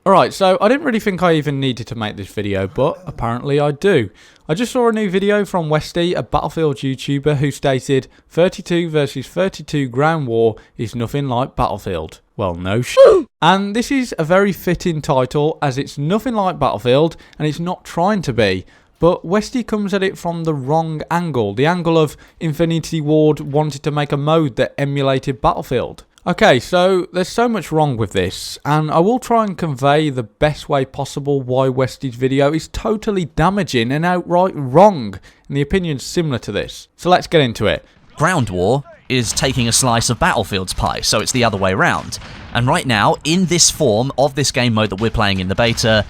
Alright, so I didn't really think I even needed to make this video, but apparently I do. I just saw a new video from Westie, a Battlefield YouTuber, who stated 32 versus 32 ground war is nothing like Battlefield. Well, no shit. And this is a very fitting title, as it's nothing like Battlefield and it's not trying to be. But Westie comes at it from the wrong angle, the angle of Infinity Ward wanted to make a mode that emulated Battlefield. Okay, so there's so much wrong with this, and I will try and convey the best way possible why Westie's video is totally damaging and outright wrong, in the opinions similar to this. So let's get into it. Ground war is taking a slice of Battlefield's pie, so it's the other way around. And right now, in this form of this game mode that we're playing in the beta,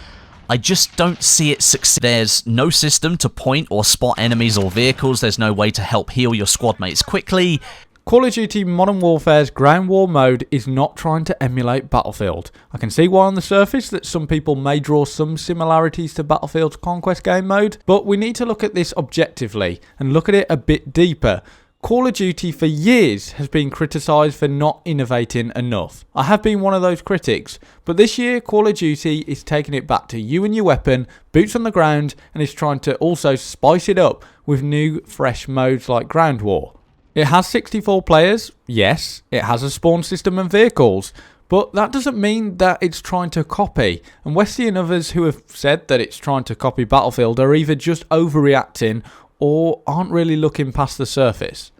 I just don't see it succeed. There's no system to point or spot enemies or vehicles, there's no way to help heal your squad mates quickly. Call of Duty Modern Warfare's ground war mode is not trying to emulate Battlefield. I can see why on the surface that some people may draw some similarities to Battlefield's Conquest game mode, but we need to look at this objectively and look at it a bit deeper. Call of Duty for years has been criticised for not innovating enough. I have been one of those critics, but this year Call of Duty is taking it back to you and your weapon, boots on the ground, and is trying to also spice it up with new fresh modes like ground war. It has 64 players, yes, it has a spawn system and vehicles, but that doesn't mean that it's trying to copy, and Westie and others who have said that it's trying to copy Battlefield are either just overreacting or aren't really looking past the surface.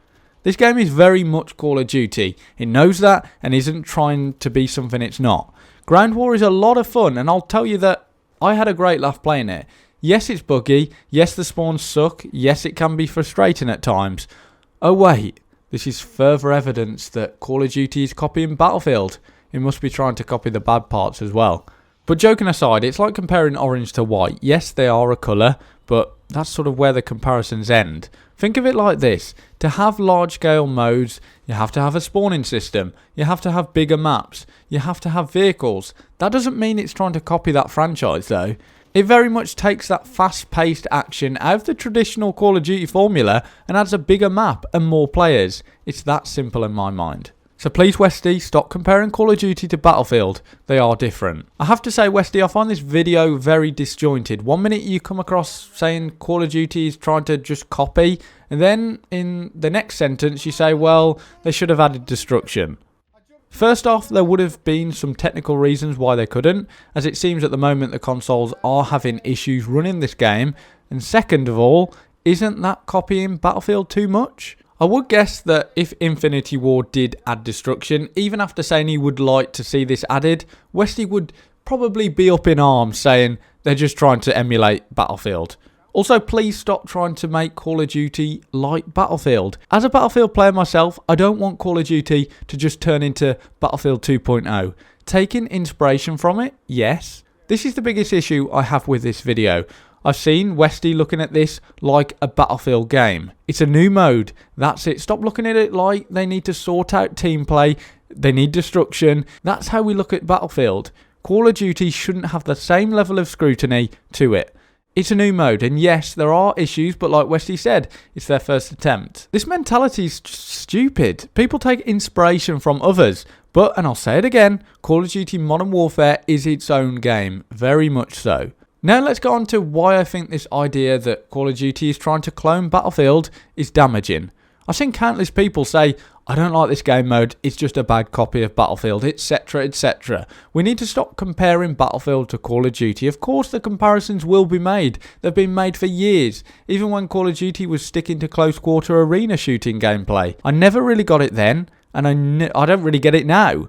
This game is very much Call of Duty, it knows that and isn't trying to be something it's not. Ground War is a lot of fun, and I'll tell you that I had a great laugh playing it. Yes, it's buggy, yes the spawns suck, yes it can be frustrating at times. Oh wait, this is further evidence that Call of Duty is copying Battlefield. It must be trying to copy the bad parts as well. But joking aside, it's like comparing orange to white. Yes, they are a colour, but that's sort of where the comparisons end. Think of it like this. To have large scale modes, you have to have a spawning system. You have to have bigger maps. You have to have vehicles. That doesn't mean it's trying to copy that franchise though. It very much takes that fast-paced action out of the traditional Call of Duty formula and adds a bigger map and more players. It's that simple in my mind. So please Westie, stop comparing Call of Duty to Battlefield. They are different. I have to say Westie, I find this video very disjointed. One minute you come across saying Call of Duty is trying to just copy, and then in the next sentence you say, well, they should have added destruction. First off, there would have been some technical reasons why they couldn't, as it seems at the moment the consoles are having issues running this game, and second of all, isn't that copying Battlefield too much? I would guess that if Infinity Ward did add destruction, even after saying he would like to see this added, Westie would probably be up in arms saying they're just trying to emulate Battlefield. Also, please stop trying to make Call of Duty like Battlefield. As a Battlefield player myself, I don't want Call of Duty to just turn into Battlefield 2.0. Taking inspiration from it, yes. This is the biggest issue I have with this video. I've seen Westie looking at this like a Battlefield game. It's a new mode, that's it. Stop looking at it like they need to sort out team play, they need destruction. That's how we look at Battlefield. Call of Duty shouldn't have the same level of scrutiny to it. It's a new mode, and yes, there are issues, but like Westie said, it's their first attempt. This mentality is just stupid. People take inspiration from others, but, and I'll say it again, Call of Duty Modern Warfare is its own game, very much so. Now let's go on to why I think this idea that Call of Duty is trying to clone Battlefield is damaging. I've seen countless people say, I don't like this game mode, it's just a bad copy of Battlefield, etc, etc. We need to stop comparing Battlefield to Call of Duty. Of course the comparisons will be made, they've been made for years, even when Call of Duty was sticking to close quarter arena shooting gameplay. I never really got it then, and I don't really get it now.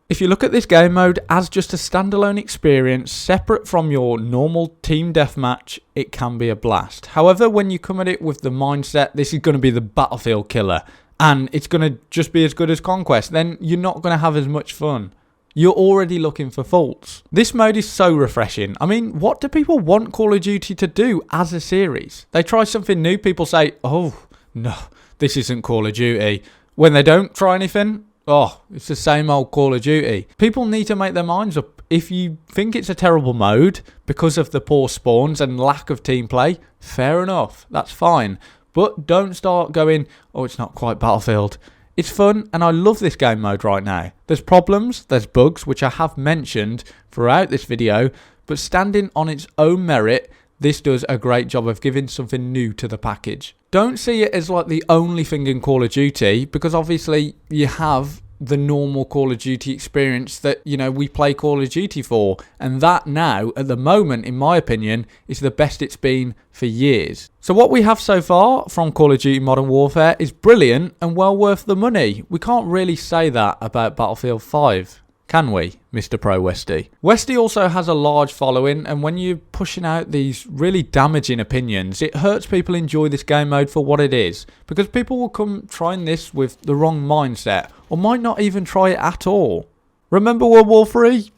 If you look at this game mode as just a standalone experience, separate from your normal team deathmatch, it can be a blast. However, when you come at it with the mindset, this is going to be the Battlefield killer, and it's going to just be as good as Conquest, then you're not going to have as much fun. You're already looking for faults. This mode is so refreshing. I mean, what do people want Call of Duty to do as a series? They try something new, people say, oh, no, this isn't Call of Duty. When they don't try anything, oh, it's the same old Call of Duty. People need to make their minds up. If you think it's a terrible mode because of the poor spawns and lack of team play, fair enough, that's fine. But don't start going, oh, it's not quite Battlefield. It's fun and I love this game mode right now. There's problems, there's bugs, which I have mentioned throughout this video, but standing on its own merit, this does a great job of giving something new to the package. Don't see it as like the only thing in Call of Duty, because obviously you have the normal Call of Duty experience that, we play Call of Duty for. And that now, at the moment, in my opinion, is the best it's been for years. So what we have so far from Call of Duty Modern Warfare is brilliant and well worth the money. We can't really say that about Battlefield 5. Can we, Mr. Pro Westie? Westie also has a large following, and when you're pushing out these really damaging opinions, it hurts people enjoy this game mode for what it is, because people will come trying this with the wrong mindset, or might not even try it at all. Remember World War 3?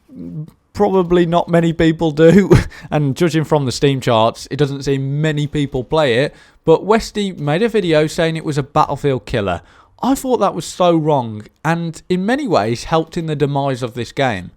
Probably not many people do, and judging from the Steam charts, it doesn't seem many people play it, but Westie made a video saying it was a Battlefield killer. I thought that was so wrong, and in many ways helped in the demise of this game.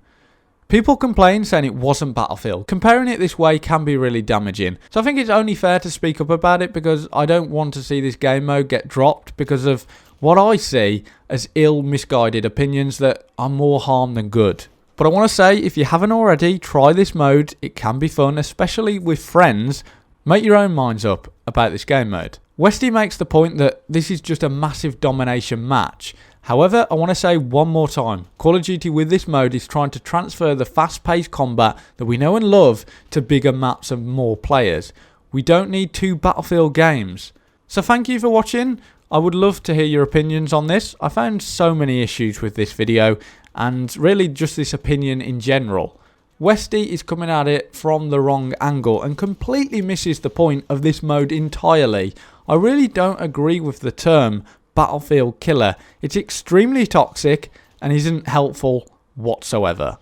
People complain saying it wasn't Battlefield. Comparing it this way can be really damaging. So I think it's only fair to speak up about it, because I don't want to see this game mode get dropped because of what I see as ill misguided opinions that are more harm than good. But I want to say, if you haven't already, try this mode. It can be fun, especially with friends. Make your own minds up about this game mode. Westie makes the point that this is just a massive domination match. However, I want to say one more time, Call of Duty with this mode is trying to transfer the fast-paced combat that we know and love to bigger maps and more players. We don't need 2 Battlefield games. So thank you for watching. I would love to hear your opinions on this. I found so many issues with this video, and really just this opinion in general. Westie is coming at it from the wrong angle and completely misses the point of this mode entirely. I really don't agree with the term Battlefield killer. It's extremely toxic and isn't helpful whatsoever.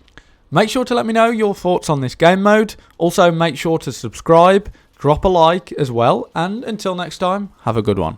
Make sure to let me know your thoughts on this game mode. Also make sure to subscribe, drop a like as well, and until next time, have a good one.